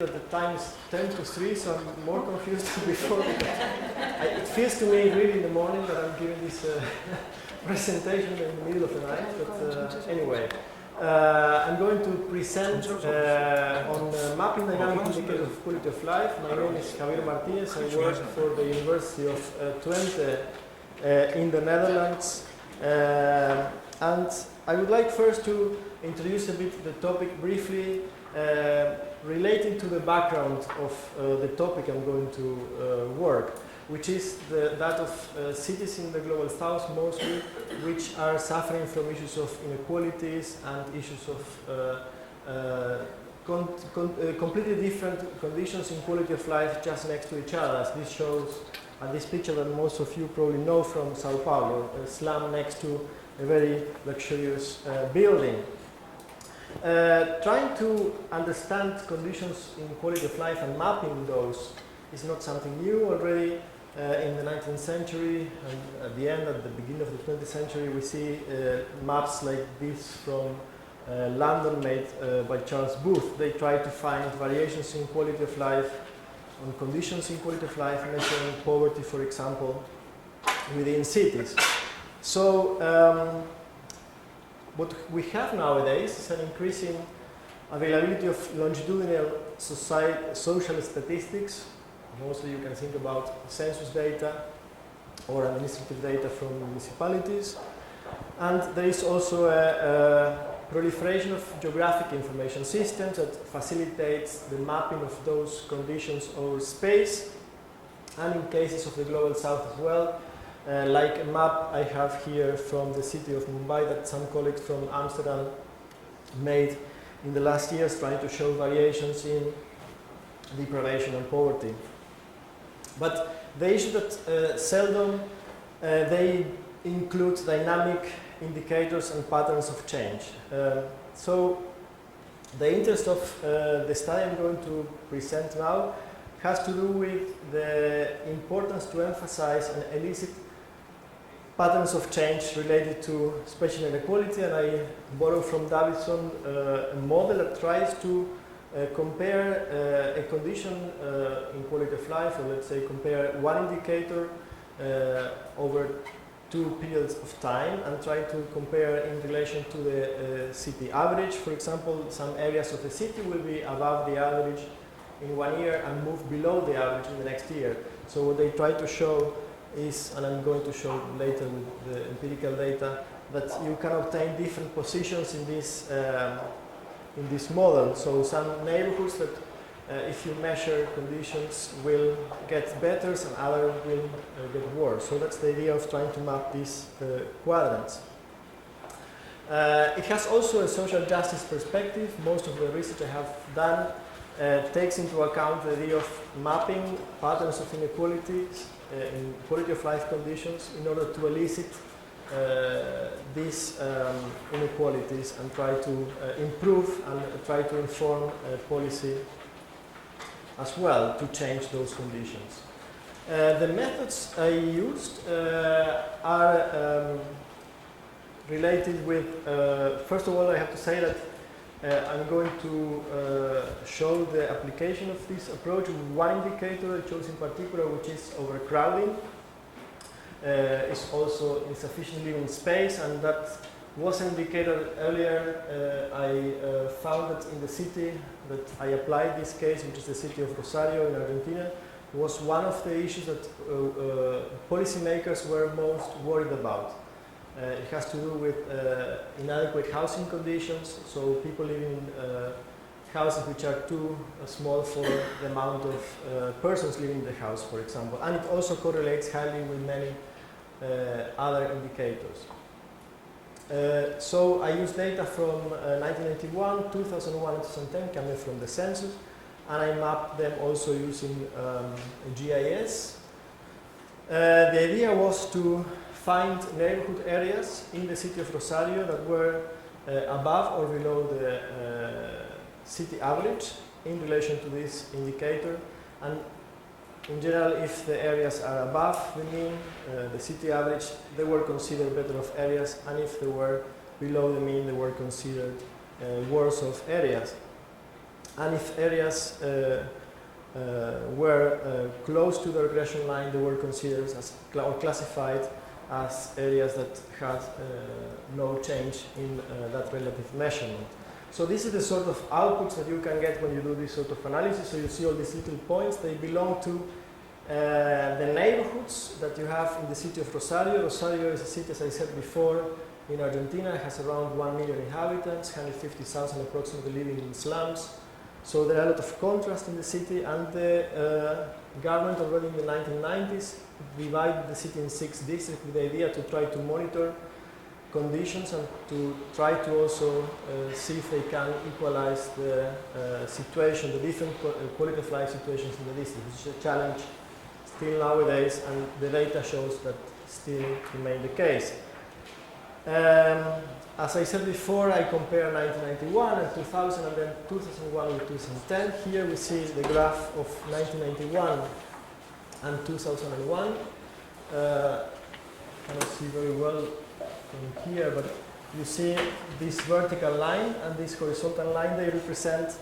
At the time is 10 to 3, so I'm more confused than before. It feels to me really in the morning that I'm giving this presentation in the middle of the night, but anyway. I'm going to present on mapping dynamic indicators of quality of life. My name is Javier Martinez. I work for the University of Twente in the Netherlands. And I would like first to introduce a bit the topic briefly, relating to the background of the topic I'm going to work, which is that of cities in the global south mostly, which are suffering from issues of inequalities and issues of completely different conditions in quality of life just next to each other, as this shows this picture that most of you probably know from Sao Paulo, a slum next to a very luxurious building. Trying to understand conditions in quality of life and mapping those is not something new. Already in the 19th century and at the beginning of the 20th century, we see maps like this from London made by Charles Booth. They try to find variations in quality of life, on conditions in quality of life, measuring poverty, for example, within cities. So what we have nowadays is an increasing availability of longitudinal social statistics. Mostly you can think about census data or administrative data from municipalities. And there is also a proliferation of geographic information systems that facilitates the mapping of those conditions over space, and in cases of the global south as well. Like a map I have here from the city of Mumbai that some colleagues from Amsterdam made in the last years, trying to show variations in deprivation and poverty. But the issue that seldom they include dynamic indicators and patterns of change. So the interest of the study I'm going to present now has to do with the importance to emphasize and elicit patterns of change related to spatial inequality, and I borrow from Davidson a model that tries to compare a condition in quality of life, or let's say compare one indicator over two periods of time and try to compare in relation to the city average. For example, some areas of the city will be above the average in 1 year and move below the average in the next year. So what they try to show is, and I'm going to show later with the empirical data, that you can obtain different positions in this model. So some neighborhoods that if you measure conditions will get better and others will get worse. So that's the idea of trying to map these quadrants. It has also a social justice perspective. Most of the research I have done takes into account the idea of mapping patterns of inequalities in quality of life conditions in order to elicit these inequalities and try to improve and try to inform policy as well to change those conditions. The methods I used are related with, first of all, I have to say that I'm going to show the application of this approach with one indicator I chose in particular, which is overcrowding. It's also insufficient living space, and that was an indicator earlier. I found that in the city that I applied this case, which is the city of Rosario in Argentina, was one of the issues that policymakers were most worried about. It has to do with inadequate housing conditions, so people living in houses which are too small for the amount of persons living in the house, for example. And it also correlates highly with many other indicators. So I used data from 1991, 2001, and 2010 coming from the census, and I mapped them also using GIS. The idea was to find neighborhood areas in the city of Rosario that were above or below the city average in relation to this indicator, and in general, if the areas are above the mean, the city average, they were considered better off areas, and if they were below the mean, they were considered worse off areas. and if areas were close to the regression line, they were considered as or classified as areas that had no change in that relative measurement. So this is the sort of outputs that you can get when you do this sort of analysis. So you see all these little points, they belong to the neighborhoods that you have in the city of Rosario. Rosario is a city, as I said before, in Argentina. It has around 1 million inhabitants, 150,000 approximately living in slums. So there are a lot of contrast in the city, and the government already in the 1990s divided the city in 6 districts with the idea to try to monitor conditions and to try to also see if they can equalize the situation, the different quality of life situations in the district, which is a challenge still nowadays, and the data shows that still remain the case. As I said before, I compare 1991 and 2000 and then 2001 with 2010. Here we see the graph of 1991 and 2001. Cannot see very well from here, but you see this vertical line and this horizontal line, they represent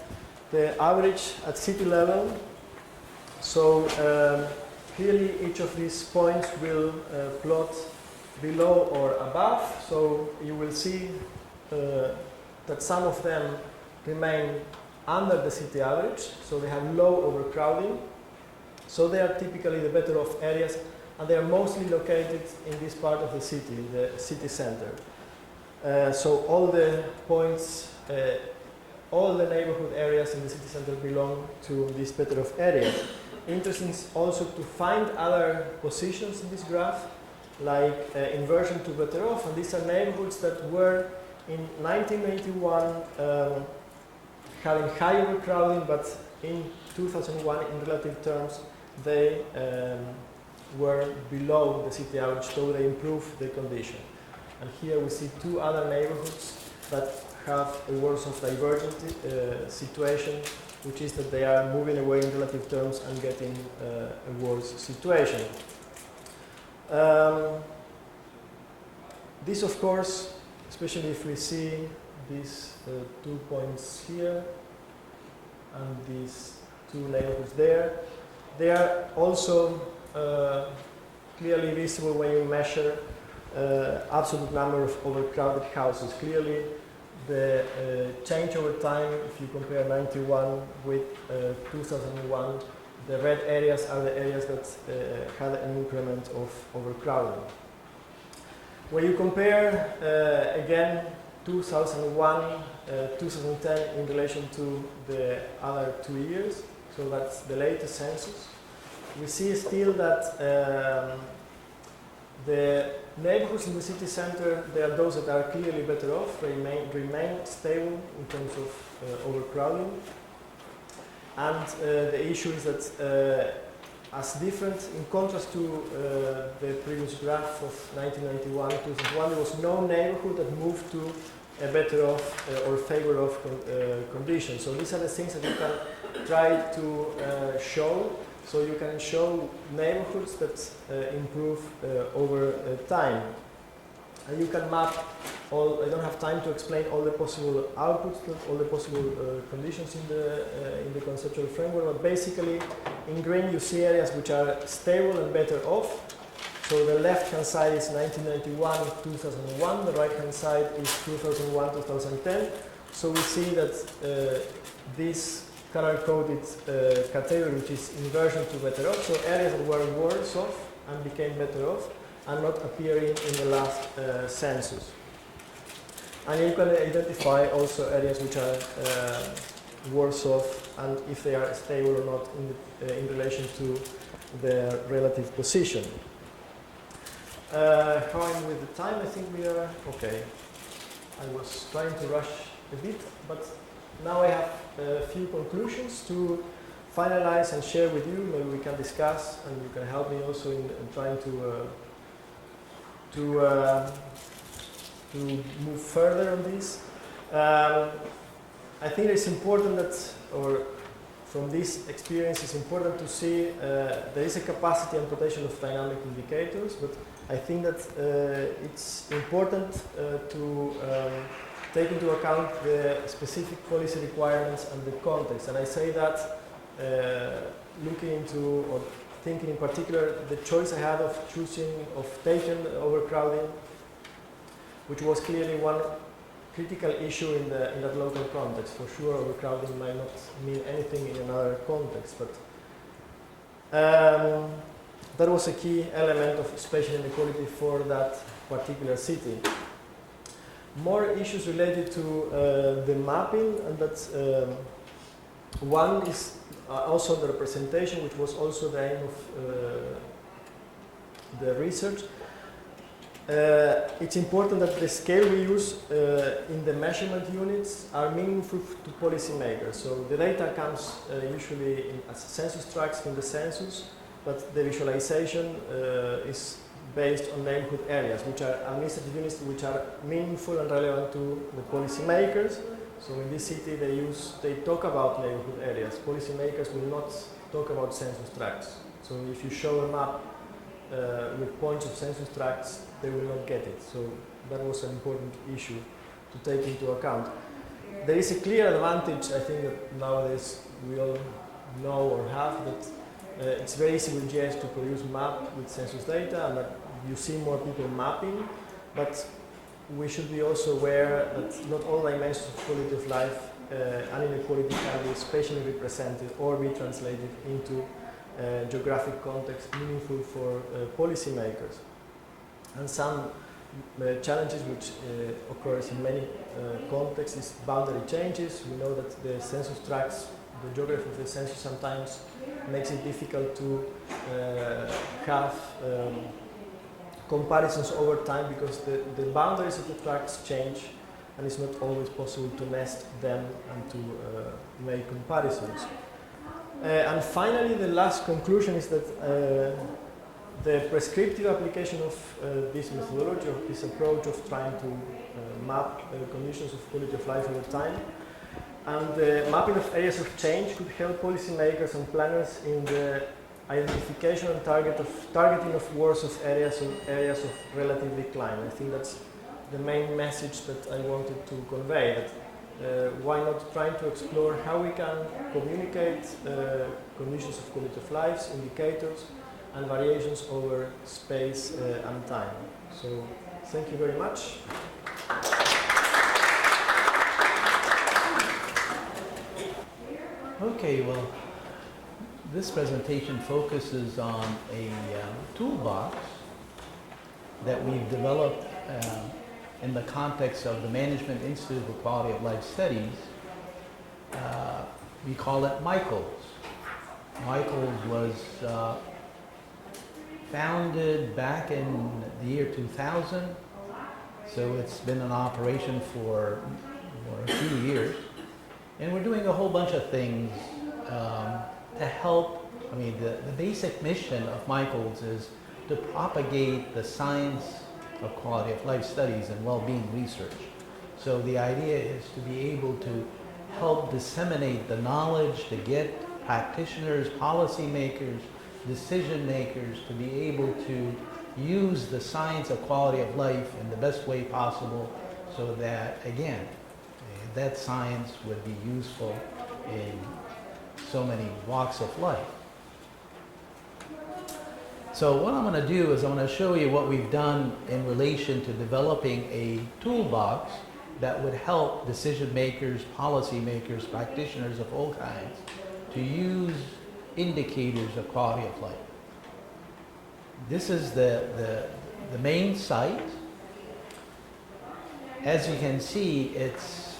the average at city level. So clearly each of these points will plot below or above, so you will see that some of them remain under the city average, so they have low overcrowding. So they are typically the better off areas, and they are mostly located in this part of the city, the city center. So all the points, all the neighborhood areas in the city center belong to this better off area. Interesting also to find other positions in this graph, like inversion to better off, and these are neighborhoods that were in 1991 having high overcrowding, but in 2001 in relative terms they were below the city average, so they improved the condition. And here we see 2 other neighborhoods that have a worse of divergent situation, which is that they are moving away in relative terms and getting a worse situation. This, of course, especially if we see these 2 points here and these 2 neighborhoods there, they are also clearly visible when you measure absolute number of overcrowded houses. Clearly, the change over time, if you compare 91 with 2001, the red areas are the areas that had an increment of overcrowding. When you compare, again, 2001, 2010 in relation to the other 2 years, so that's the latest census, we see still that the neighborhoods in the city center, they are those that are clearly better off, remain stable in terms of overcrowding. And the issue is that as different, in contrast to the previous graph of 1991, 2001, there was no neighborhood that moved to a better off or favor off condition. So these are the things that you can try to show. So you can show neighborhoods that improve over time. And you can map all, I don't have time to explain all the possible outputs, all the possible conditions in the conceptual framework, but basically in green you see areas which are stable and better off. So the left-hand side is 1991, 2001, the right-hand side is 2001, 2010. So we see that this color-coded category, which is inversion to better off, so areas that were worse off and became better off, are not appearing in the last census. And you can identify also areas which are worse off and if they are stable or not in relation to their relative position. How am I with the time? I think we are okay. I was trying to rush a bit, but now I have a few conclusions to finalize and share with you. Maybe we can discuss, and you can help me also in trying to move further on this. I think it's important that, or from this experience, it's important to see there is a capacity and potential of dynamic indicators, but I think that it's important to take into account the specific policy requirements and the context. And I say that looking into, or thinking in particular, the choice I had of taking overcrowding, which was clearly one critical issue in that local context. For sure, overcrowding might not mean anything in another context, but that was a key element of spatial inequality for that particular city. More issues related to the mapping, and that's one is also the representation, which was also the aim of the research. It's important that the scale we use in the measurement units are meaningful to policymakers. So the data comes usually as census tracts from the census, but the visualization is based on neighborhood areas, which are administrative units which are meaningful and relevant to the policymakers. So in this city they talk about neighborhood areas. Policymakers will not talk about census tracts. So if you show a map with points of census tracts, they will not get it. So that was an important issue to take into account. There is a clear advantage, I think, that nowadays we all know or have, that it's very easy with GIS to produce map with census data, and that you see more people mapping, but we should be also aware that not all dimensions of quality of life and inequality can be spatially represented or be translated into geographic context meaningful for policymakers. And some challenges which occurs in many contexts is boundary changes. We know that the census tracts, the geography of the census sometimes makes it difficult to have comparisons over time, because the boundaries of the tracts change and it's not always possible to nest them and to make comparisons. And finally, the last conclusion is that the prescriptive application of this methodology, of this approach of trying to map conditions of quality of life over time, and the mapping of areas of change could help policymakers and planners in the identification and targeting of worse of areas of relative decline. I think that's the main message that I wanted to convey, that why not trying to explore how we can communicate conditions of quality of life, indicators, and variations over space and time. So thank you very much. Okay, well, this presentation focuses on a toolbox that we've developed in the context of the Management Institute for Quality of Life Studies. We call it MIQOLS. MIQOLS was founded back in the year 2000, so it's been in operation for a few years. And we're doing a whole bunch of things to help. I mean, the basic mission of MIQOLS is to propagate the science of quality of life studies and well-being research. So the idea is to be able to help disseminate the knowledge, to get practitioners, policymakers, decision makers to be able to use the science of quality of life in the best way possible, so that, again, that science would be useful in so many walks of life. So what I'm going to do is I'm going to show you what we've done in relation to developing a toolbox that would help decision makers, policy makers, practitioners of all kinds to use indicators of quality of life. This is the main site. As you can see, it's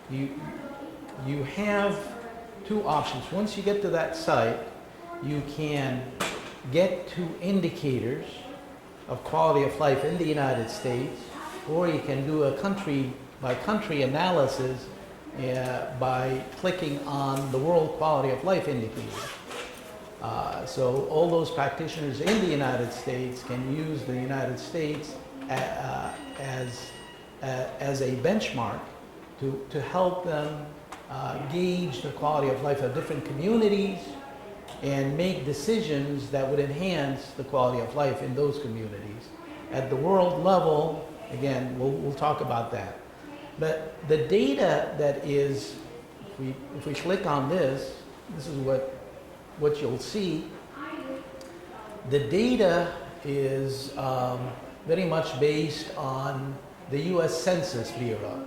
you have two options. Once you get to that site, you can get to indicators of quality of life in the United States, or you can do a country-by-country analysis by clicking on the World Quality of Life Indicator. So all those practitioners in the United States can use the United States as a benchmark to help them gauge the quality of life of different communities and make decisions that would enhance the quality of life in those communities. At the world level, again, we'll talk about that. But the data that is, if we click on this, this is what you'll see. The data is very much based on the U.S. Census Bureau.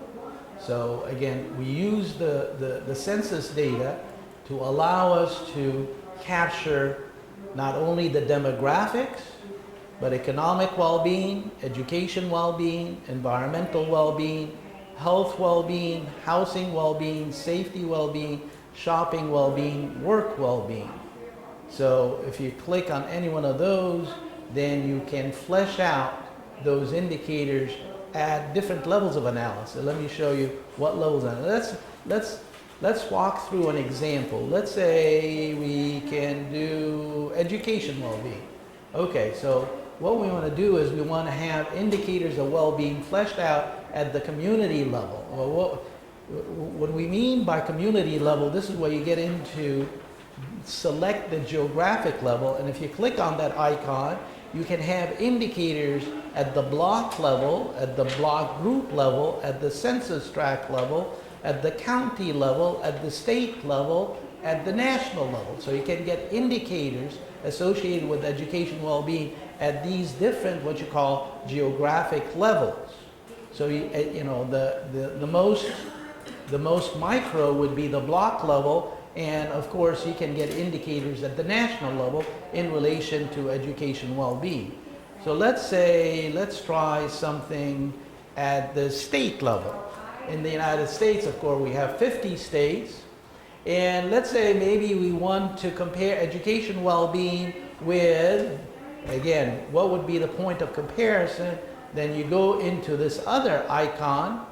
So again, we use the census data to allow us to capture not only the demographics, but economic well-being, education well-being, environmental well-being, health well-being, housing well-being, safety well-being, shopping well-being, work well-being. So if you click on any one of those, then you can flesh out those indicators at different levels of analysis. Let me show you what levels. Let's walk through an example. Let's say we can do education well-being. Okay, so what we want to do is we want to have indicators of well-being fleshed out at the community level. Well, what we mean by community level, this is where you get into select the geographic level, and if you click on that icon, you can have indicators at the block level, at the block group level, at the census tract level, at the county level, at the state level, at the national level. So you can get indicators associated with education well-being at these different, what you call, geographic levels. So the most micro would be the block level, and of course you can get indicators at the national level in relation to education well-being. So let's try something at the state level. In the United States, of course, we have 50 states, and let's say maybe we want to compare education well-being with, again, what would be the point of comparison? Then you go into this other icon,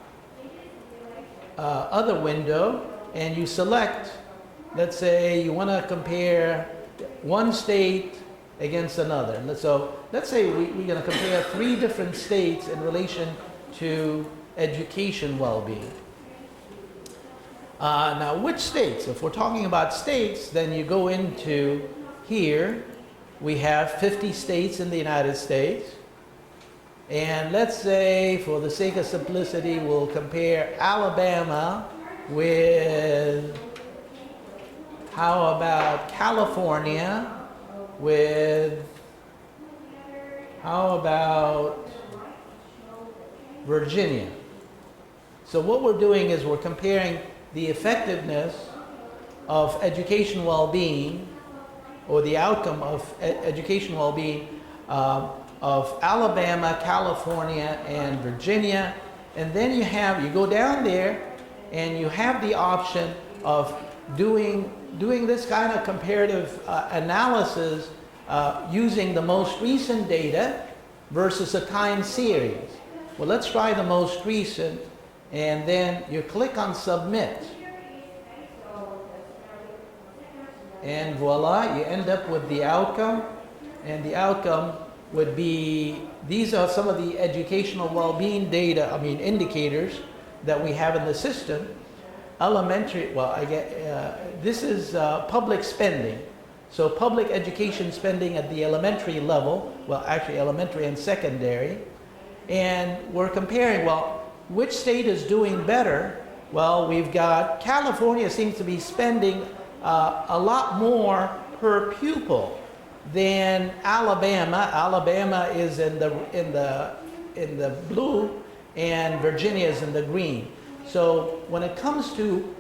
other window, and you select, let's say you want to compare one state against another. So let's say we're going to compare 3 different states in relation to education well-being. Now, which states? If we're talking about states, then you go into here. We have 50 states in the United States. And let's say, for the sake of simplicity, we'll compare Alabama with, how about California with, how about Virginia? So what we're doing is we're comparing the effectiveness of education well-being, or the outcome of education well-being of Alabama, California, and Virginia. And then you go down there and you have the option of doing this kind of comparative analysis using the most recent data versus a time series. Well, let's try the most recent, and then you click on submit. And voila, you end up with the outcome, and the outcome would be, these are some of the educational well-being data, indicators that we have in the system. Elementary, this is public spending. So public education spending at the elementary level, well, actually elementary and secondary. And we're comparing, which state is doing better? Well, we've got California seems to be spending a lot more per pupil than Alabama. Alabama is in the blue, and Virginia is in the green. So when it comes to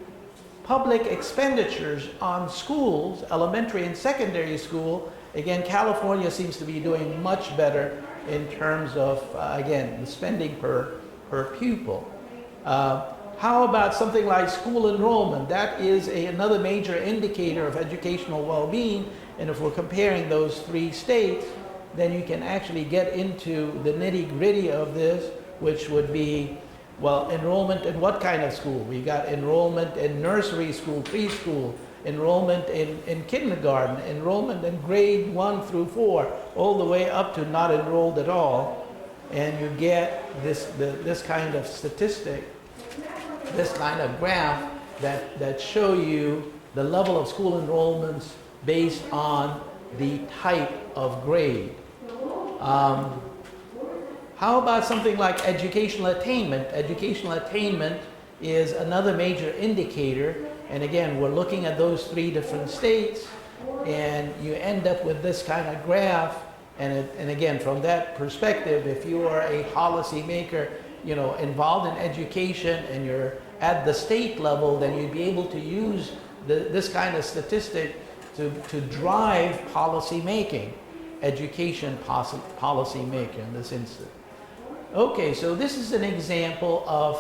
public expenditures on schools, elementary and secondary school, again, California seems to be doing much better in terms of, again, the spending per pupil. How about something like school enrollment? That is another major indicator of educational well-being. And if we're comparing those 3 states, then you can actually get into the nitty-gritty of this, which would be, enrollment in what kind of school? We got enrollment in nursery school, preschool, enrollment in kindergarten, enrollment in grade 1 through 4, all the way up to not enrolled at all. And you get this kind of statistic, this kind of graph that show you the level of school enrollments based on the type of grade. How about something like educational attainment? Educational attainment is another major indicator. And again, we're looking at those 3 different states, and you end up with this kind of graph. And again, from that perspective, if you are a policymaker, you know, involved in education and you're at the state level, then you'd be able to use this kind of statistic to drive policy making, education policy making in this instance. Okay, so this is an example of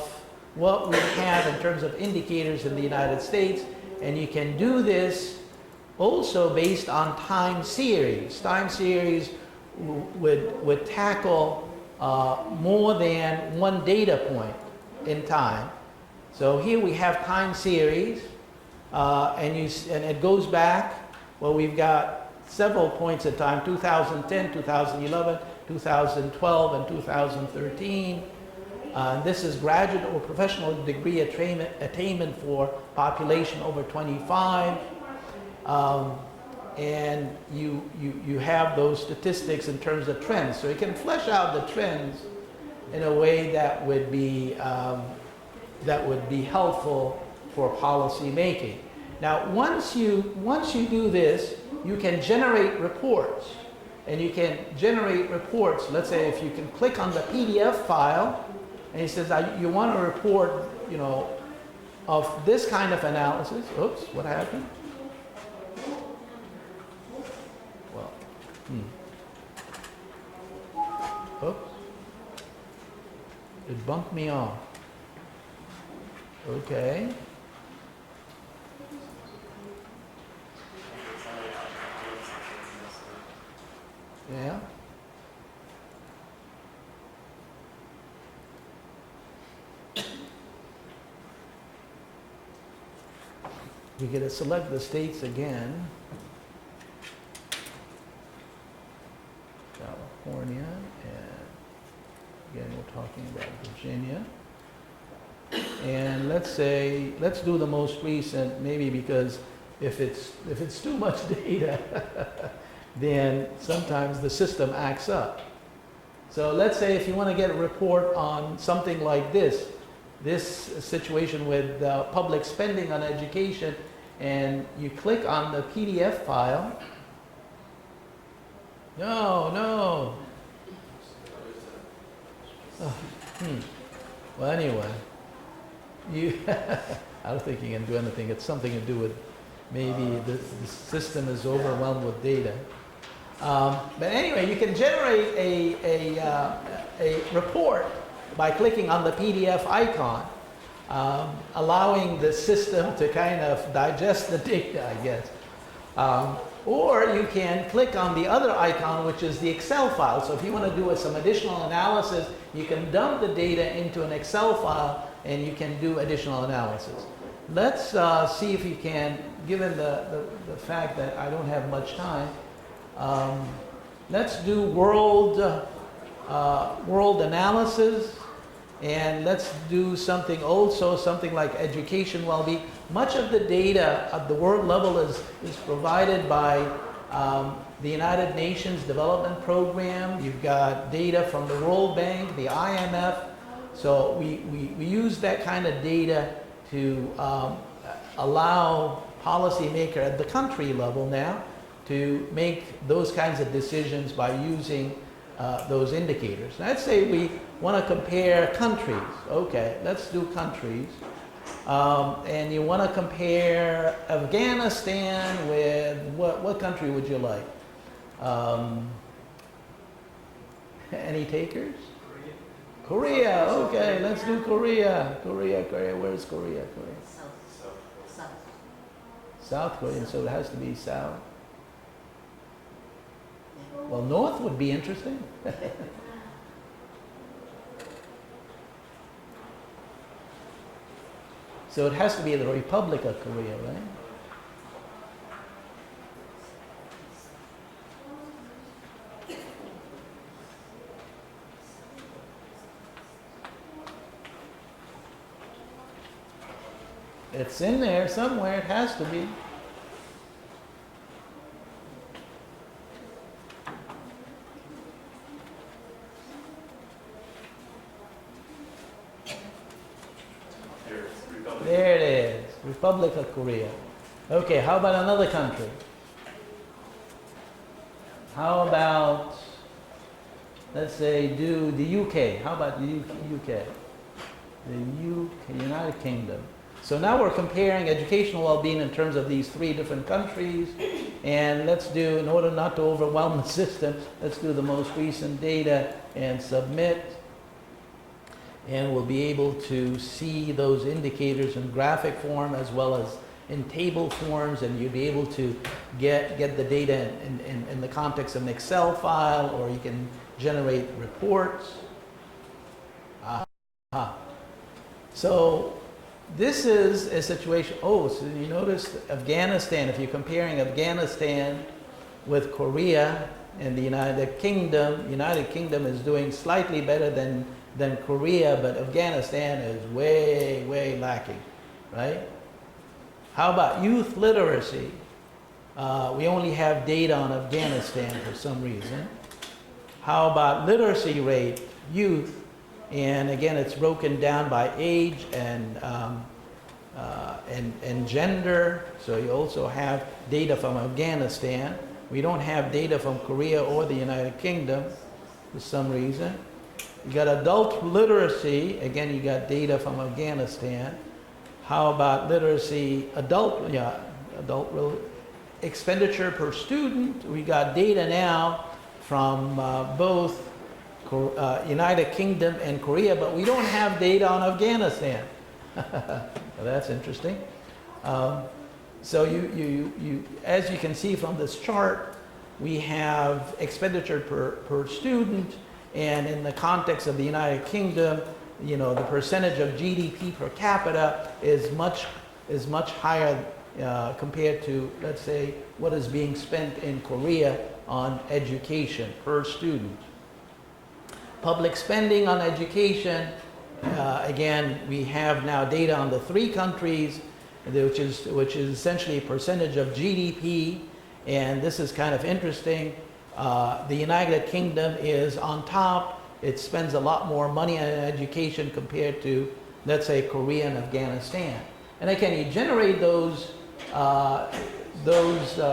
what we have in terms of indicators in the United States, and you can do this also based on time series. Time series would tackle more than one data point in time. So here we have time series, and it goes back. Well, we've got several points in time: 2010, 2011, 2012, and 2013. This is graduate or professional degree attainment for population over 25. And you have those statistics in terms of trends. So you can flesh out the trends in a way that would be helpful for policy making. Now, once you do this, you can generate reports. And you can generate reports. Let's say if you can click on the PDF file, and it says you want a report, you know, of this kind of analysis. Oops, what happened? Well, oops. It bumped me off. Okay. Yeah. We get to select the states again. California, and again we're talking about Virginia. And let's do the most recent, maybe, because if it's too much data, then sometimes the system acts up. So let's say if you want to get a report on something like this situation with public spending on education, and you click on the PDF file. No. Oh, Well, anyway, I don't think you can do anything. It's something to do with maybe the system is overwhelmed with data. But anyway, you can generate a report by clicking on the PDF icon, allowing the system to kind of digest the data, I guess. Or you can click on the other icon, which is the Excel file. So if you want to do some additional analysis, you can dump the data into an Excel file and you can do additional analysis. Let's see if you can, given the fact that I don't have much time, let's do world analysis, and let's do something also, something like education well-being. Much of the data at the world level is provided by the United Nations Development Program. You've got data from the World Bank, the IMF. So we use that kind of data to allow policymakers at the country level now to make those kinds of decisions by using those indicators. Let's say we want to compare countries. Okay, let's do countries. And you want to compare Afghanistan with what country would you like? Any takers? Korea. Okay, let's do Korea. Korea. Where's Korea? South Korea. So it has to be south. Well, north would be interesting. So it has to be the Republic of Korea, right? It's in there somewhere. It has to be. There it is, Republic of Korea. Okay, how about another country? How about, let's say, do the UK. How about the UK? The UK, United Kingdom. So now we're comparing educational well-being in terms of these 3 different countries. And let's do, in order not to overwhelm the system, let's do the most recent data and submit. And we'll be able to see those indicators in graphic form as well as in table forms, and you'll be able to get the data in the context of an Excel file, or you can generate reports. So this is a situation, so you notice Afghanistan, if you're comparing Afghanistan with Korea and the United Kingdom is doing slightly better than Korea, but Afghanistan is way, way lacking, right? How about youth literacy? We only have data on Afghanistan for some reason. How about literacy rate, youth? And again, it's broken down by age and gender. So you also have data from Afghanistan. We don't have data from Korea or the United Kingdom for some reason. You got adult literacy. Again, you got data from Afghanistan. How about literacy, expenditure per student? We got data now from both United Kingdom and Korea, but we don't have data on Afghanistan. Well, that's interesting. So you, as you can see from this chart, we have expenditure per student, and in the context of the United Kingdom, the percentage of GDP per capita is much higher compared to, let's say, what is being spent in Korea on education per student. Public spending on education, again, we have now data on the 3 countries, which is essentially a percentage of GDP, and this is kind of interesting. The United Kingdom is on top. It spends a lot more money on education compared to, let's say, Korea and Afghanistan. And again, you generate those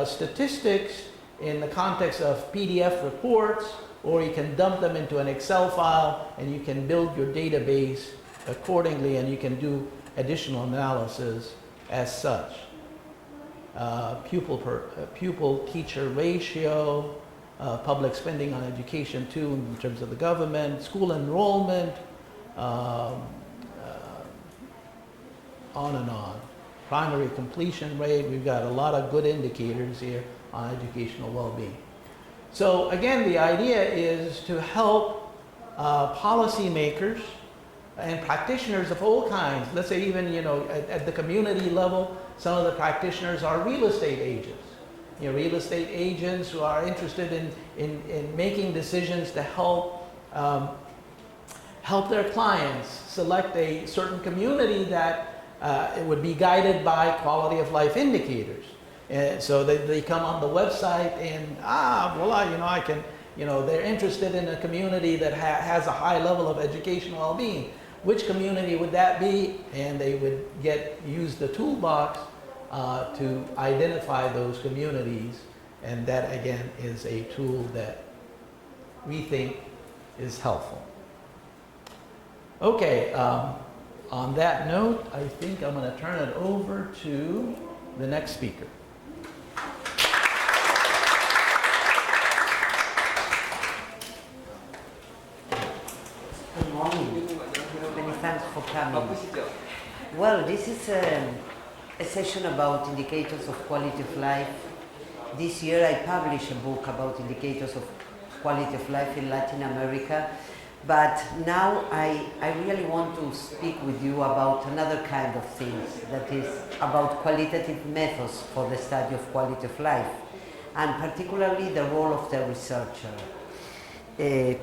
statistics in the context of PDF reports, or you can dump them into an Excel file, and you can build your database accordingly, and you can do additional analysis as such. Pupil-teacher ratio, public spending on education too in terms of the government, school enrollment, on and on. Primary completion rate, we've got a lot of good indicators here on educational well-being. So again, the idea is to help policymakers and practitioners of all kinds. Let's say even, at the community level, some of the practitioners are real estate agents. Real estate agents who are interested in making decisions to help their clients select a certain community that it would be guided by quality of life indicators. And so they come on the website and, voila, they're interested in a community that has a high level of educational well-being. Which community would that be? And they would use the toolbox to identify those communities, and that again is a tool that we think is helpful. Okay, on that note, I think I'm going to turn it over to the next speaker. Good morning. Many thanks for coming. Well, this is a session about indicators of quality of life. This year I published a book about indicators of quality of life in Latin America, but now I really want to speak with you about another kind of things, that is about qualitative methods for the study of quality of life, and particularly the role of the researcher,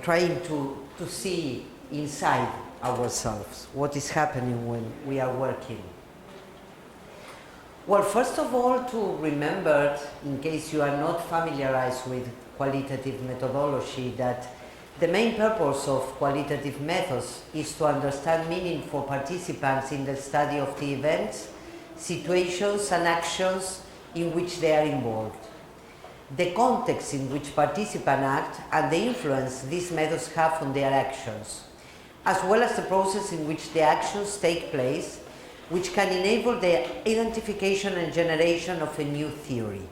trying to see inside ourselves what is happening when we are working. Well, first of all, to remember, in case you are not familiarized with qualitative methodology, that The main purpose of qualitative methods is to understand meaning for participants in the study of the events, situations and actions in which they are involved, the context in which participants act and the influence these methods have on their actions, as well as the process in which the actions take place, which can enable the identification and generation of a new theory.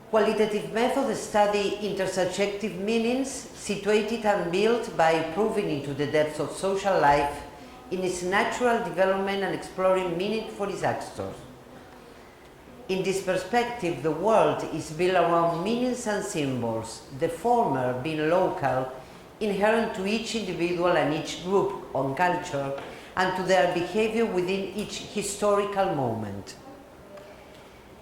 Qualitative methods study intersubjective meanings situated and built by probing into the depths of social life in its natural development and exploring meaning for its actors. In this perspective, the world is built around meanings and symbols, the former being local, inherent to each individual and each group on culture, and to their behavior within each historical moment.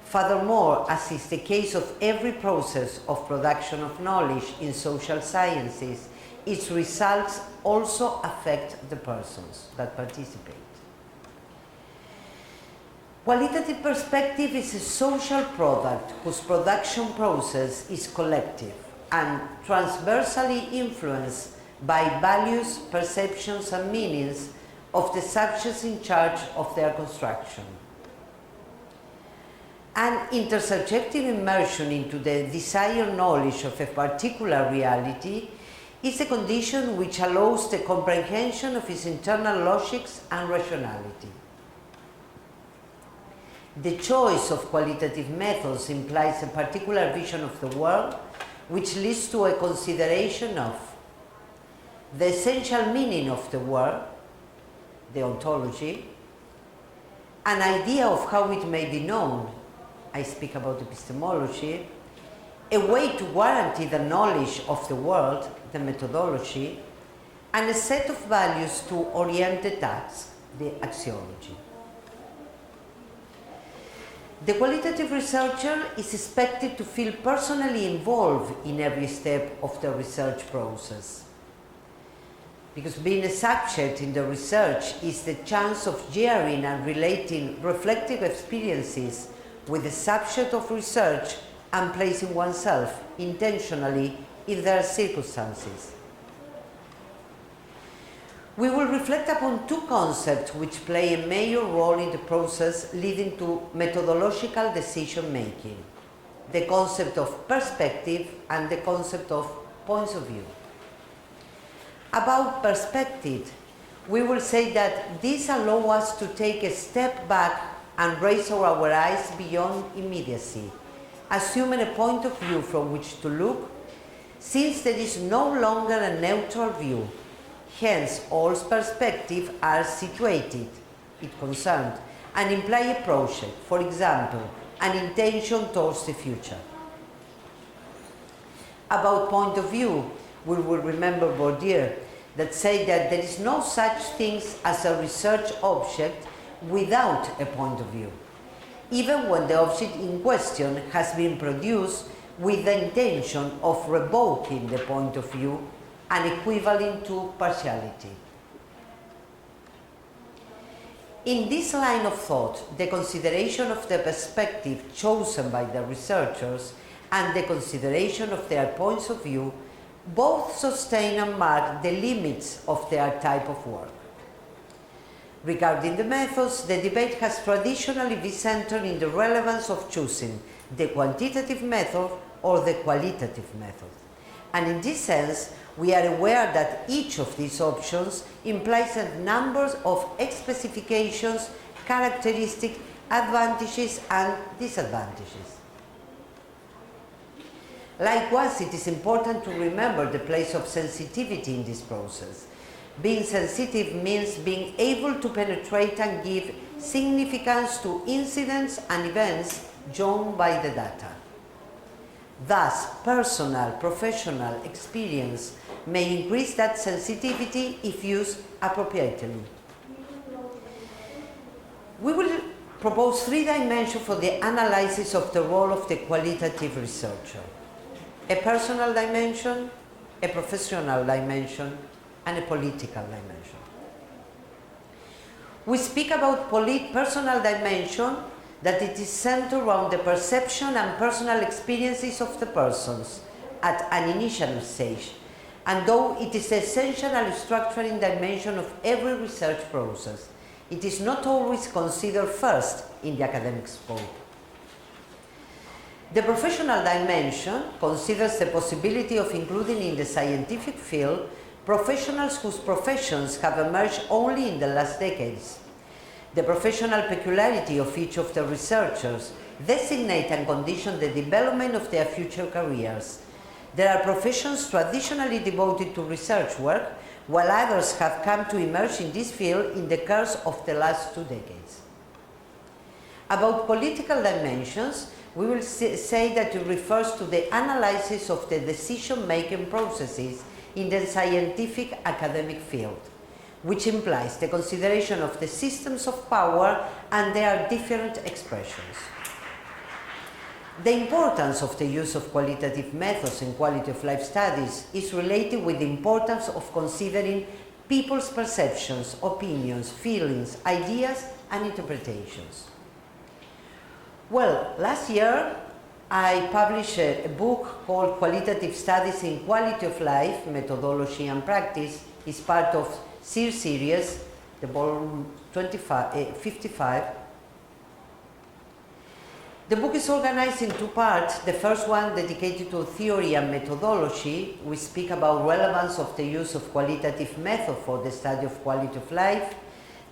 Furthermore, as is the case of every process of production of knowledge in social sciences, its results also affect the persons that participate. Qualitative perspective is a social product whose production process is collective and transversally influenced by values, perceptions, and meanings of the subjects in charge of their construction. An intersubjective immersion into the desired knowledge of a particular reality is a condition which allows the comprehension of its internal logics and rationality. The choice of qualitative methods implies a particular vision of the world, which leads to a consideration of the essential meaning of the world, the ontology, an idea of how it may be known, I speak about epistemology, a way to guarantee the knowledge of the world, the methodology, and a set of values to orient the task, the axiology. The qualitative researcher is expected to feel personally involved in every step of the research process. Because being a subject in the research is the chance of sharing and relating reflective experiences with the subject of research and placing oneself intentionally in their circumstances. We will reflect upon two concepts which play a major role in the process leading to methodological decision making: the concept of perspective and the concept of points of view. About perspective, we will say that these allow us to take a step back and raise our eyes beyond immediacy, assuming a point of view from which to look, since there is no longer a neutral view. Hence, all perspectives are situated, it concerned, and imply a project, for example, an intention towards the future. About point of view, we will remember Bourdieu that said that there is no such thing as a research object without a point of view, even when the object in question has been produced with the intention of revoking the point of view and equivalent to partiality. In this line of thought, the consideration of the perspective chosen by the researchers and the consideration of their points of view both sustain and mark the limits of their type of work. Regarding the methods, the debate has traditionally been centered in the relevance of choosing the quantitative method or the qualitative method. And in this sense, we are aware that each of these options implies a number of specifications, characteristics, advantages, and disadvantages. Likewise, it is important to remember the place of sensitivity in this process. Being sensitive means being able to penetrate and give significance to incidents and events shown by the data. Thus, personal, professional experience may increase that sensitivity if used appropriately. We will propose three dimensions for the analysis of the role of the qualitative researcher: a personal dimension, a professional dimension, and a political dimension. We speak about personal dimension, that it is centered around the perception and personal experiences of the persons, at an initial stage, and though it is essential structuring dimension of every research process, it is not always considered first in the academic scope. The professional dimension considers the possibility of including in the scientific field professionals whose professions have emerged only in the last decades. The professional peculiarity of each of the researchers designate and condition the development of their future careers. There are professions traditionally devoted to research work, while others have come to emerge in this field in the course of the last 2 decades. About political dimensions, we will say that it refers to the analysis of the decision-making processes in the scientific academic field, which implies the consideration of the systems of power and their different expressions. The importance of the use of qualitative methods in quality of life studies is related with the importance of considering people's perceptions, opinions, feelings, ideas, and interpretations. Well, last year I published a book called Qualitative Studies in Quality of Life, Methodology and Practice. It's part of SIR series, the volume 55. The book is organized in 2 parts. The first one dedicated to theory and methodology. We speak about relevance of the use of qualitative method for the study of quality of life,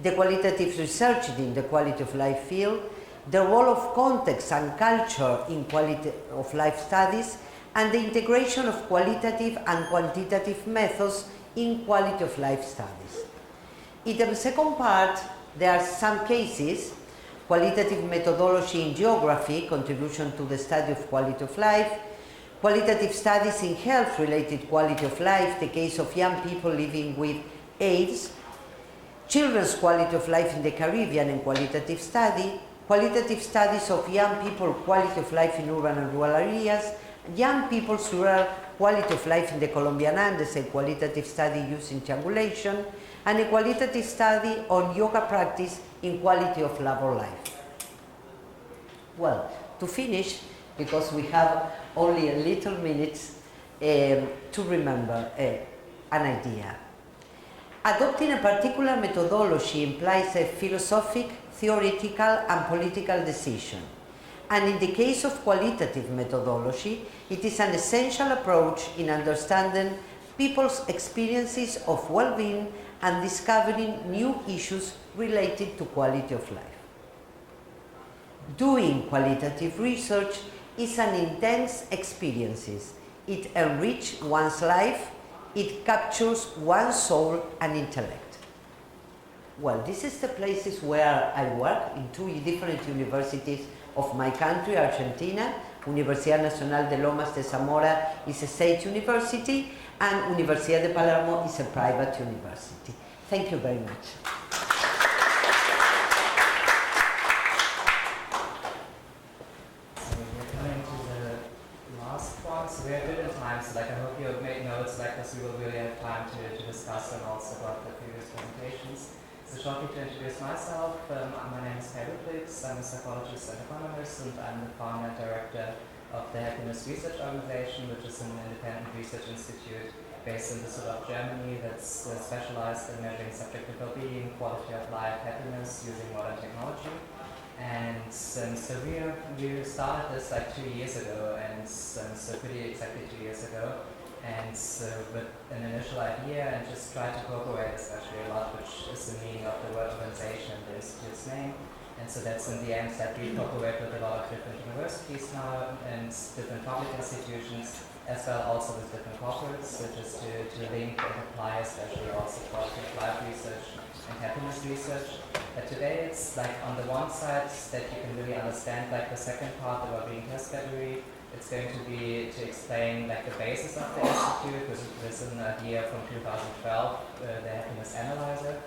the qualitative research in the quality of life field, the role of context and culture in quality of life studies, and the integration of qualitative and quantitative methods in quality of life studies. In the second part, there are some cases: qualitative methodology in geography, contribution to the study of quality of life, qualitative studies in health-related quality of life, the case of young people living with AIDS, children's quality of life in the Caribbean and qualitative study, qualitative studies of young people quality of life in urban and rural areas, young people's rural quality of life in the Colombian Andes, a qualitative study using triangulation, and a qualitative study on yoga practice in quality of labor life. Well, to finish, because we have only a little minutes to remember an idea. Adopting a particular methodology implies a philosophic, theoretical, and political decision. And in the case of qualitative methodology, it is an essential approach in understanding people's experiences of well-being and discovering new issues related to quality of life. Doing qualitative research is an intense experience. It enriches one's life, it captures one's soul and intellect. Well, this is the places where I work in 2 different universities of my country, Argentina. Universidad Nacional de Lomas de Zamora is a state university, and Universidad de Palermo is a private university. Thank you very much. So we're coming to the last one. So we have good times. Like, I hope you have made notes, like, because we will really have time to discuss and also about the previous presentations. So shortly to introduce myself, my name is Ludwigs. I'm a psychologist and economist, and I'm the founder and director of the Happiness Research Organization, which is an independent research institute based in Düsseldorf, Germany, that's specialized in measuring subjective well-being, quality of life, happiness using modern technology. And so we started this like 2 years ago, and so pretty exactly 2 years ago. And with an initial idea, and just try to cooperate especially a lot, which is the meaning of the word organization, the institute's name. And so that's in the end that we cooperate with a lot of different universities now and different public institutions, as well also with different corporates, which is to link and apply especially also quality of life research and happiness research. But today it's like on the one side that you can really understand like the second part, the well-being test category. It's going to be to explain like the basis of the institute, which is an idea from 2012, the happiness analyzer.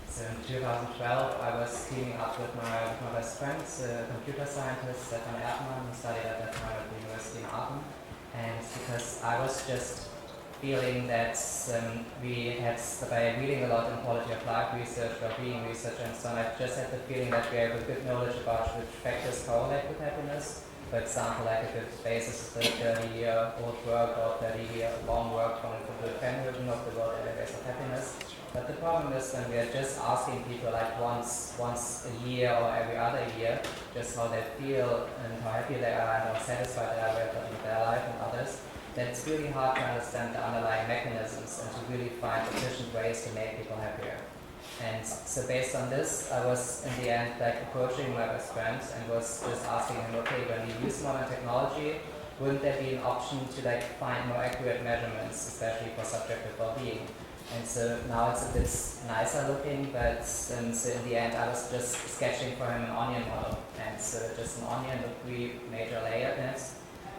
So in 2012, I was teaming up with my best friend, a computer scientist, Stefan Erdmann, who studied at that time at the University in Aachen. And because I was just feeling that we had, by reading a lot in quality of life research, well-being research and so on, I just had the feeling that we have a good knowledge about which factors correlate with happiness, For example, like if it basis is the 30-year-old work or 30-year-long work from the feminism of the world elevators of happiness. But the problem is when we are just asking people like once a year or every other year, just how they feel and how happy they are and how satisfied they are with their life and others, that it's really hard to understand the underlying mechanisms and to really find efficient ways to make people happier. And so based on this, I was in the end like approaching my best friend and was just asking him, okay, when we use modern technology, wouldn't there be an option to like find more accurate measurements, especially for subjective well-being? And so now it's a bit nicer looking, but so in the end I was just sketching for him an onion model. And so just an onion with 3 major layers in it.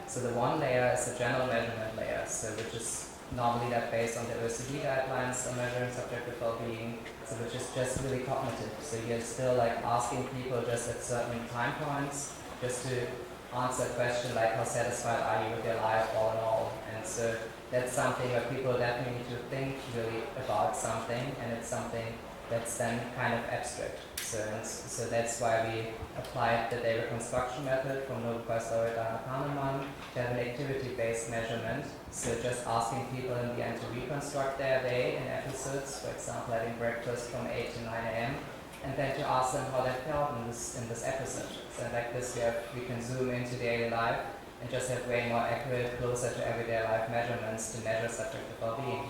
So the one layer is the general measurement layer, so which is normally that based on the OECD guidelines on measuring subjective well-being, so which is just really cognitive. So you're still like asking people just at certain time points just to answer a question like how satisfied are you with your life all in all. And so that's something where people definitely need to think really about something, and it's something that's then kind of abstract. So that's why we applied the day reconstruction method from Nobel Prize laureate Dana Kahneman to have an activity-based measurement. So just asking people in the end to reconstruct their day in episodes, for example, having breakfast from 8 to 9 a.m., and then to ask them how they felt in this episode. So like this, we can zoom into daily life and just have way more accurate, closer to everyday life measurements to measure subjective well-being.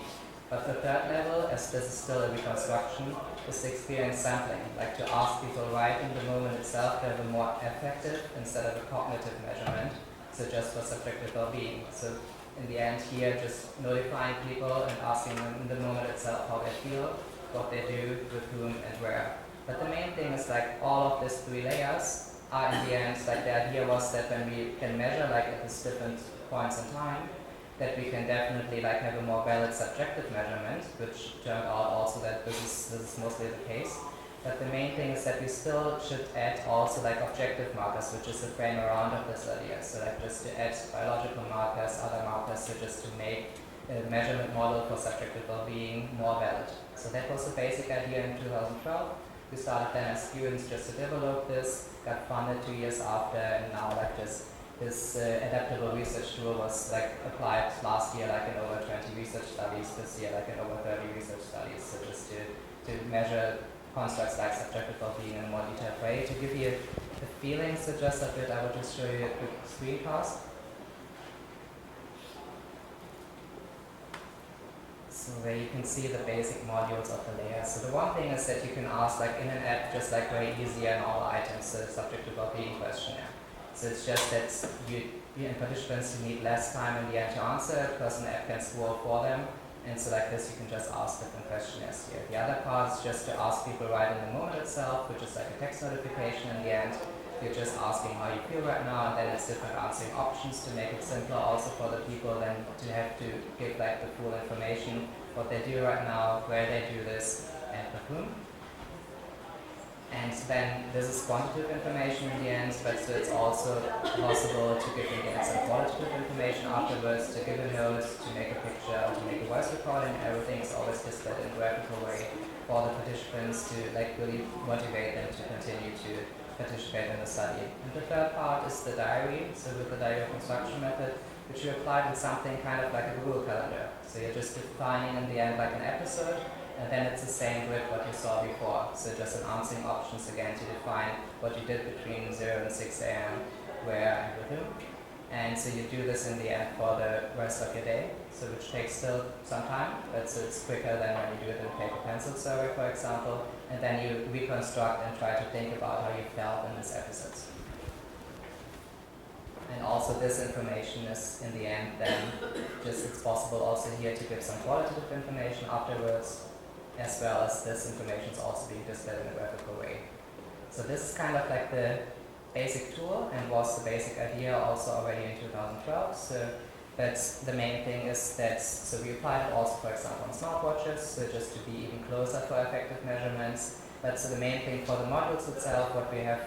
But the third level, as this is still a reconstruction, is the experience sampling, like to ask people right in the moment itself to have a more affective instead of a cognitive measurement, so just for subjective well-being. So in the end here, just notifying people and asking them in the moment itself how they feel, what they do, with whom and where. But the main thing is like all of these 3 layers are in the end, like the idea was that when we can measure like at these different points in time, that we can definitely like have a more valid subjective measurement, which turned out also that this is mostly the case. But the main thing is that we still should add also like objective markers, which is the frame around of this idea. So like just to add biological markers, other markers, so just to make a measurement model for subjective well-being more valid. So that was the basic idea in 2012. We started then as students just to develop this, got funded 2 years after, and now like this adaptable research tool was like applied last year like in over 20 research studies, this year like in over 30 research studies, so just to measure constructs like subjective well-being in a more detailed way. To give you a feeling, so just a bit, I will just show you a quick screencast. So where you can see the basic modules of the layers. So the one thing is that you can ask like in an app just like very easy and all items, so subjective well-being questionnaire. So it's just that you and participants you need less time in the end to answer because an app can score for them. And so like this you can just ask different questionnaires here. The other part is just to ask people right in the moment itself, which is like a text notification in the end. You're just asking how you feel right now, and then it's different answering options to make it simpler also for the people then to have to give like the full information, what they do right now, where they do this, and with whom. And then this is quantitative information in the end, but so it's also possible to give in the end some qualitative information afterwards, to give a note, to make a picture, or to make a voice recording. Everything is always displayed in a graphical way for the participants to like really motivate them to continue to participate in the study. And the third part is the diary, so with the diary construction method, which you applied with something kind of like a Google Calendar. So you're just defining in the end like an episode, and then it's the same grid what you saw before. So just an answering options again to define what you did between 0 and 6 a.m., where and with whom. And so you do this in the end for the rest of your day, so which takes still some time, but so it's quicker than when you do it in a paper pencil survey, for example, and then you reconstruct and try to think about how you felt in this episode. And also this information is in the end then just it's possible also here to give some qualitative information afterwards, as well as this information is also being displayed in a graphical way. So this is kind of like the basic tool and was the basic idea also already in 2012. So that's the main thing is that, so we applied it also for example on smartwatches, so just to be even closer for effective measurements. But so the main thing for the modules itself, what we have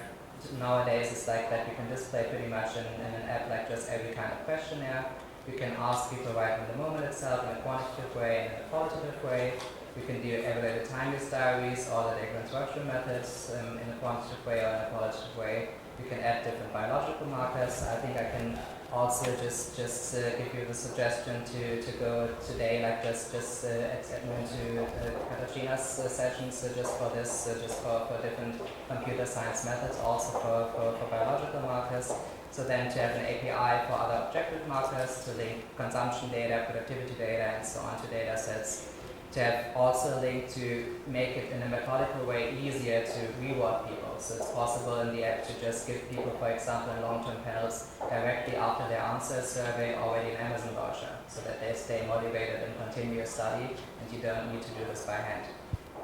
nowadays is like that you can display pretty much in an app like just every kind of questionnaire. You can ask people right in the moment itself in a quantitative way and in a qualitative way. We can do evaluated time-use diaries, all the data structure methods in a quantitative way or in a qualitative way. You can add different biological markers. I think I can also just give you the suggestion to go today, like just at noon to Katarzyna's session, so just for this, just for different computer science methods, also for biological markers. So then to have an API for other objective markers, to link consumption data, productivity data, and so on to data sets. To have also a link to make it in a methodical way easier to reward people. So it's possible in the app to just give people, for example, in long-term panels, directly after their answer survey already an Amazon voucher, so that they stay motivated and continue a study, and you don't need to do this by hand.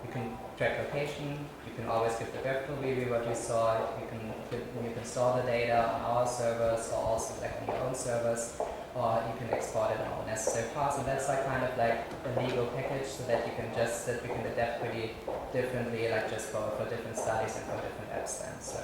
You can track location, you can always give the graphical review what you saw, you can store the data on our servers or also like on your own servers, or you can export it in all necessary parts, and that's like kind of like a legal package so that you can just, that we can adapt pretty differently, like just for different studies and for different apps then. So,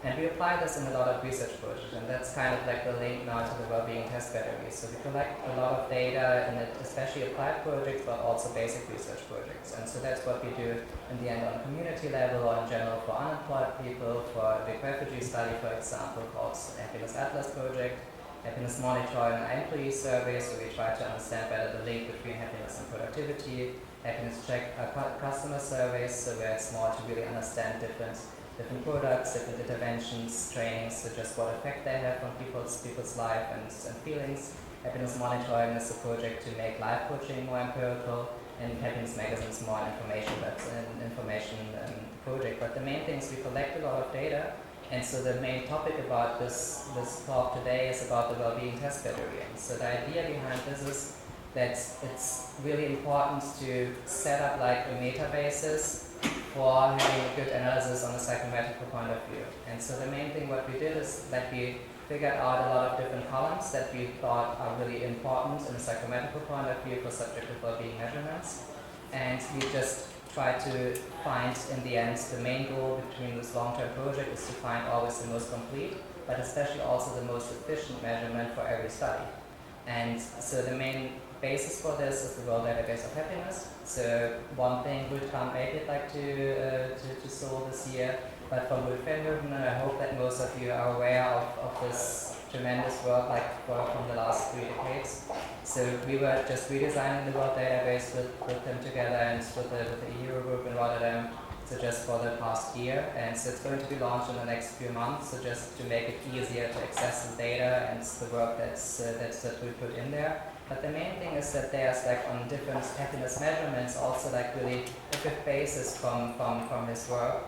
and we apply this in a lot of research projects, and that's kind of like the link now to the well-being test battery. So we collect a lot of data in it, especially applied projects, but also basic research projects. And so that's what we do in the end on a community level or in general for unemployed people, for a big refugee study, for example, called Happiness Atlas project. Happiness monitoring and employee surveys, so we try to understand better the link between happiness and productivity. Happiness check customer surveys, so where it's more to really understand different products, different interventions, trainings, so just what effect they have on people's life and feelings. Happiness monitoring is a project to make life coaching more empirical, and Happiness Magazine is more an information project. But the main thing is we collect a lot of data. And so the main topic about this talk today is about the well-being test battery. So the idea behind this is that it's really important to set up like a metabasis for having a good analysis on a psychometrical point of view. And so the main thing what we did is that we figured out a lot of different columns that we thought are really important in a psychometrical point of view for subjective well-being measurements. And we just try to find, in the end, the main goal between this long-term project is to find always the most complete, but especially also the most efficient measurement for every study. And so the main basis for this is the World Database of Happiness. So one thing would come make it like to Seoul this year, but for Ludwigs, I hope that most of you are aware of this tremendous work from the last 3 decades. So we were just redesigning the World Database with them together and with the EU group in Rotterdam, so just for the past year. And so it's going to be launched in the next few months, so just to make it easier to access the data and the work that we put in there. But the main thing is that there's like on different happiness measurements also like really a good basis from his work.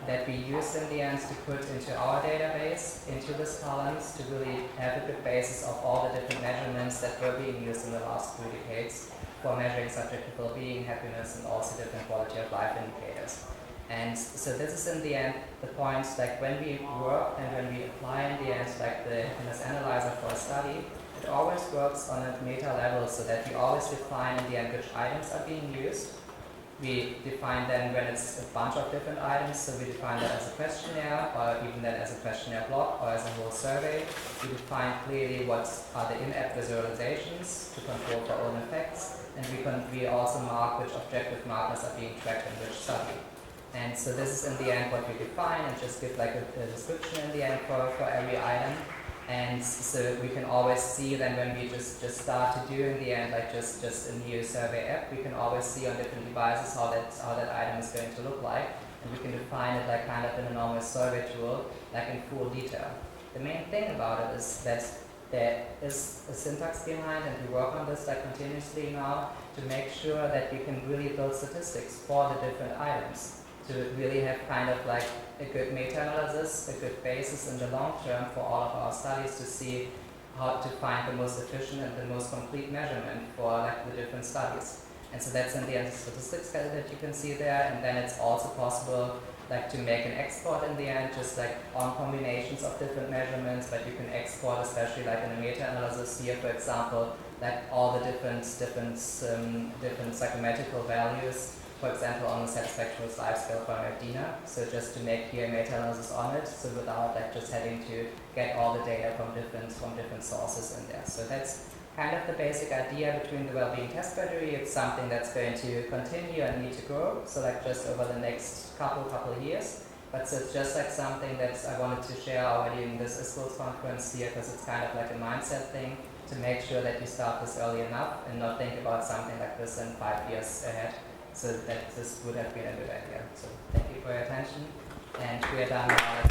That we used in the end to put into our database, into these columns, to really have a good basis of all the different measurements that were being used in the last 3 decades for measuring subjective well-being, happiness, and also different quality of life indicators. And so this is in the end the point, like when we work and when we apply in the end like the happiness analyzer for a study, it always works on a meta level so that we always define in the end which items are being used. We define then when it's a bunch of different items, so we define that as a questionnaire, or even then as a questionnaire block, or as a whole survey. We define clearly what are the in-app visualizations to control for own effects, and we also mark which objective markers are being tracked in which study. And so this is in the end what we define, and just give like a description in the end for every item. And so we can always see then when we just start to do in the end like just a new survey app, we can always see on different devices how that item is going to look like, and we can define it like kind of in a normal survey tool, like in full detail. The main thing about it is that there is a syntax behind, and we work on this like continuously now to make sure that we can really build statistics for the different items, to really have kind of like a good meta-analysis, a good basis in the long term for all of our studies to see how to find the most efficient and the most complete measurement for like the different studies. And so that's in the end the statistics that you can see there, and then it's also possible like to make an export in the end, just like on combinations of different measurements, but you can export especially like in a meta-analysis here, for example, like all the different psychometrical values, for example, on the satisfaction with life scale from Medina. So just to make here a meta-analysis on it, so without like just having to get all the data from different sources in there. So that's kind of the basic idea between the well-being test battery. It's something that's going to continue and need to grow, so like just over the next couple of years. But so it's just like something that I wanted to share already in this ISQOLS conference here, because it's kind of like a mindset thing to make sure that you start this early enough and not think about something like this in 5 years ahead. So that this would have been a good idea. So thank you for your attention, and we are done now.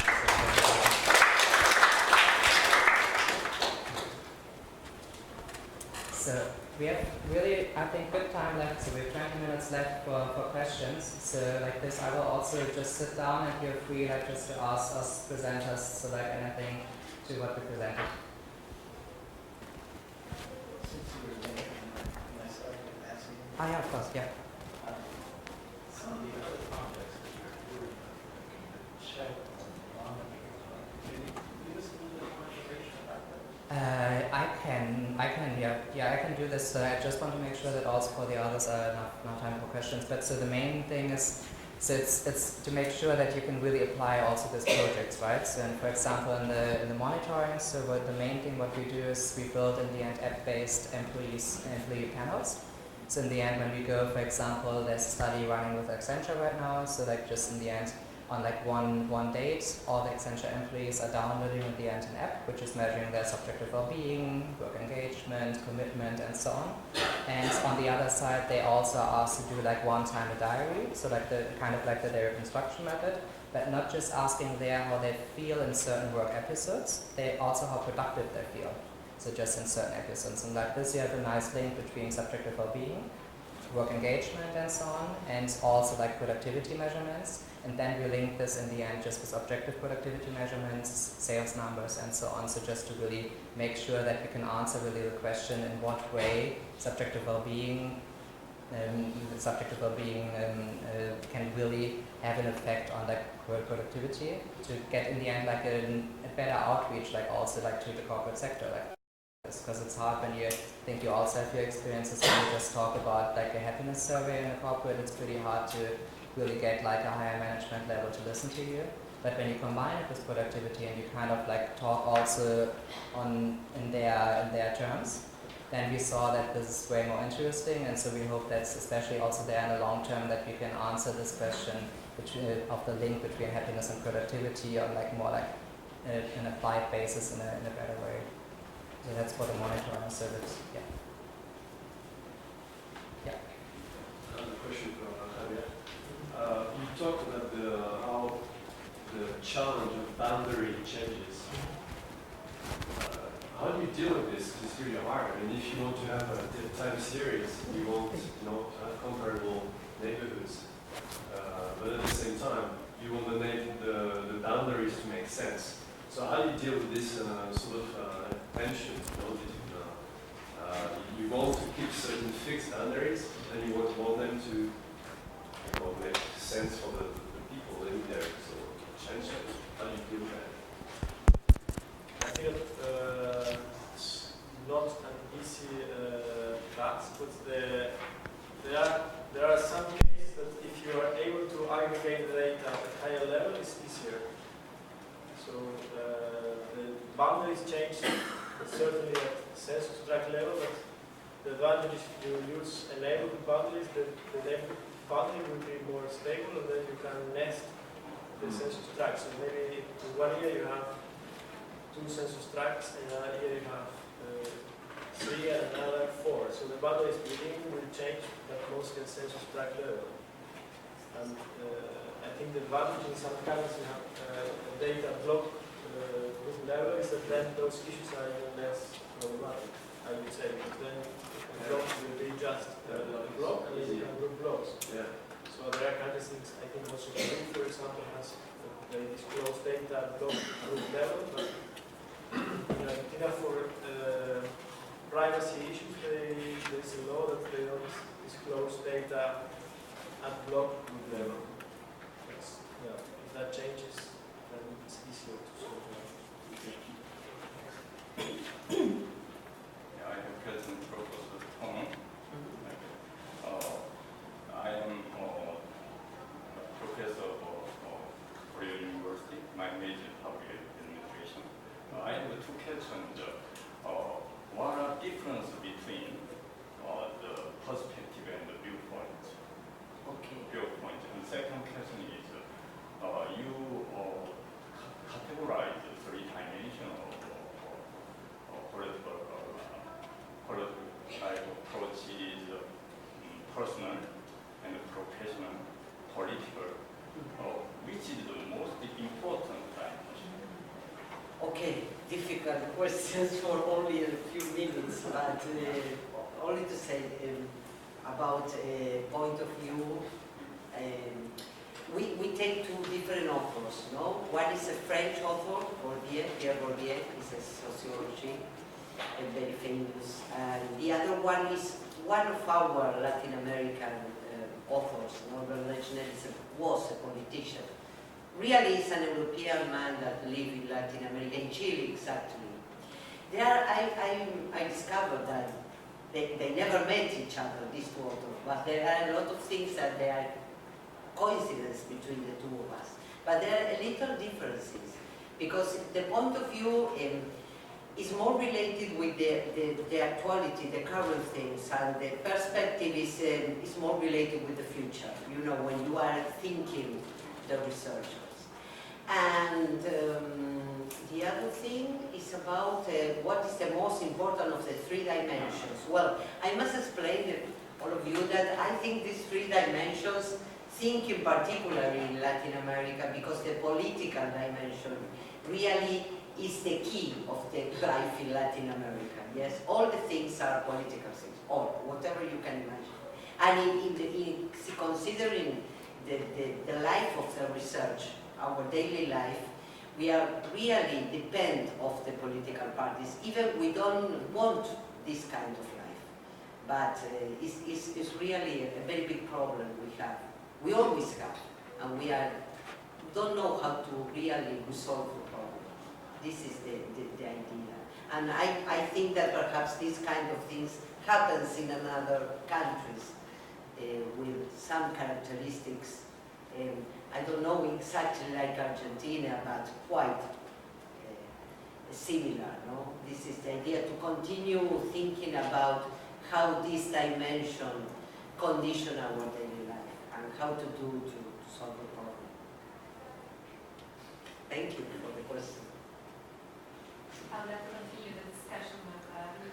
So we have really, I think, good time left. So we have 20 minutes left for questions. So like this, I will also just sit down and you're free like just to ask us presenters so like anything to what we presented. Yeah, of course, yeah. I can do this. So I just want to make sure that also for the others are enough time for questions. But so the main thing is, so it's to make sure that you can really apply also these projects, right? So and for example, in the monitoring, so what the main thing what we do is we build in the end app-based employee panels. So in the end, when we go, for example, there's a study running with Accenture right now. So like just in the end, on like one date, all the Accenture employees are downloading in the end an app, which is measuring their subjective well-being, work engagement, commitment, and so on. And on the other side, they also are asked to do like one time a diary, so like the kind of like the diary construction method, but not just asking there how they feel in certain work episodes, they also how productive they feel. So just in certain episodes. And like this, you have a nice link between subjective well-being, work engagement, and so on, and also like productivity measurements. And then we link this in the end just with objective productivity measurements, sales numbers, and so on. So just to really make sure that we can answer really the question in what way subjective well-being can really have an effect on like productivity to get in the end like a better outreach, like also like to the corporate sector, like because it's hard when you think you also have your experiences when you just talk about like a happiness survey in a corporate. It's pretty hard to really get like a higher management level to listen to you. But when you combine it with productivity and you kind of like talk also in their terms, then we saw that this is way more interesting, and so we hope that's especially also there in the long term that we can answer this question of the link between happiness and productivity on like more like an applied basis in a better way. So that's for the monitoring service. Yeah. Yeah. Another question from Javier. You talked about how the challenge of boundary changes. How do you deal with this? Because it's really hard. I mean, if you want to have a time series, you want have comparable neighborhoods, but at the same time, you want the boundaries to make sense. So how do you deal with this sort of tension? You want to keep certain fixed boundaries, and you want them to make sense for the people living there. So change that. How do you deal with that? I think it's not an easy task, but there are some cases that if you are able to aggregate the data at a higher level, it's easier. So the boundaries change certainly at census tract level, but the advantage if you use enabled boundaries, the enabled boundary will be more stable, and then you can nest the census tracts. So maybe in 1 year you have 2 census tracts, and another year you have 3 and another 4. So the boundaries within will change, but mostly at census tract level. And I think the advantage in some cases you have data block level is that then those issues are even less problematic, I would say, because then the blocks will be just a block, and then you can group blocks. Yeah. So there are kind of things, I think also Peru, for example, has they disclose data at block group level, but for privacy issues, there is a law that they don't disclose data at block group level. If that changes, then it's easier to solve that. I am President Professor Tonon. I am a professor for Korea University. My major is public administration. I have 2 questions. What are differences difficult questions for only a few minutes, but only to say about point of view. We take two different authors, no? One is a French author, Pierre Bourdieu, is a sociology, and very famous. And the other one is one of our Latin American authors, Norbert Lechner, was a politician. Really is an European man that lived in Latin America, in Chile exactly. There, I discovered that they never met each other, these two authors, but there are a lot of things that they are coincidence between the two of us. But there are little differences, because the point of view is more related with the actuality, the current things, and the perspective is more related with the future, you know, when you are thinking the researchers. And the other thing is about what is the most important of the three dimensions. Well, I must explain to all of you that I think these three dimensions think in particular in Latin America, because the political dimension really is the key of the life in Latin America. Yes, all the things are political things, all, whatever you can imagine. And in considering the life of the research, our daily life, we are really depend of the political parties. Even we don't want this kind of life, but it's really a very big problem we have. We always have, and we don't know how to really resolve the problem. This is the idea. And I think that perhaps these kind of things happens in other countries with some characteristics. I don't know exactly like Argentina, but quite similar. No? This is the idea to continue thinking about how this dimension condition our daily life and how to do to solve the problem. Thank you for the question. I'll let continue the discussion with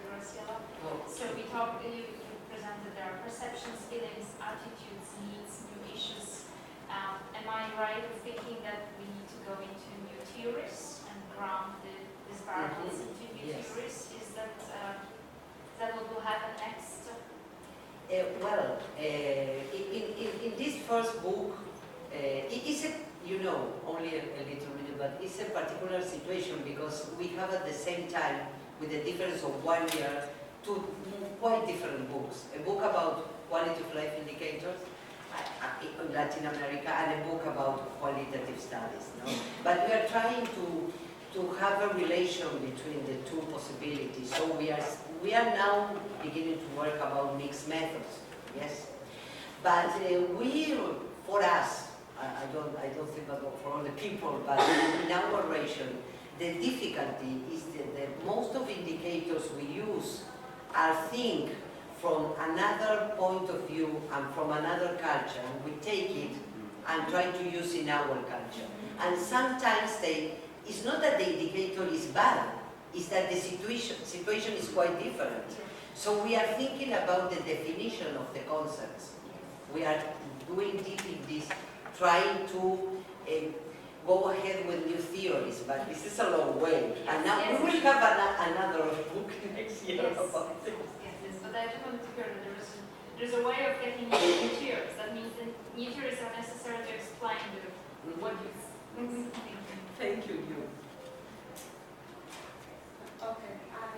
Graciela. Oh. So we talked, you presented there are perceptions, feelings, attitudes, needs, new issues. Am I right in thinking that we need to go into new theories and ground these variables into new theories? Is that what will happen next? Well, in this first book, it is only a little bit, but it's a particular situation because we have at the same time, with a difference of 1 year, two quite different books. A book about quality of life indicators in Latin America and a book about qualitative studies. No? But we are trying to have a relation between the two possibilities. So we are now beginning to work about mixed methods. Yes, but for us, I don't think about for all the people, but in our region, the difficulty is that most of the indicators we use are think from another point of view and from another culture, and we take it and try to use in our culture. And sometimes it's not that the indicator is bad, it's that the situation is quite different. So we are thinking about the definition of the concepts. We are doing deep in this, trying to go ahead with new theories, but this is a long way. And now we will have another book next year about this. Yes, but I just wanted to hear that there's a way of getting new theories. That means that new theories are necessary to explain what you think. Thank you. Okay, I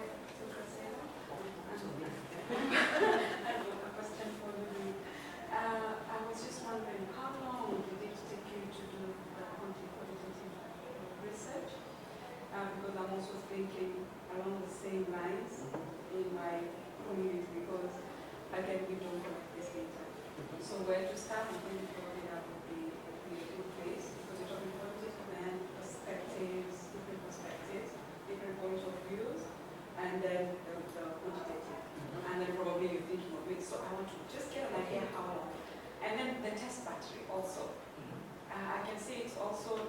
have a question for you. I was just wondering, how long did it take you to do the quantitative research? Because I'm also thinking along the same lines in my community, because again, we don't have this data. So where to start, I think probably that would be a good place, because you're talking qualitative and perspectives, different points of views, and then the quantitative. And then probably you're thinking of it. So I want to just get an idea how long. And then the test battery also. I can see it's also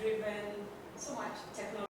driven so much technology.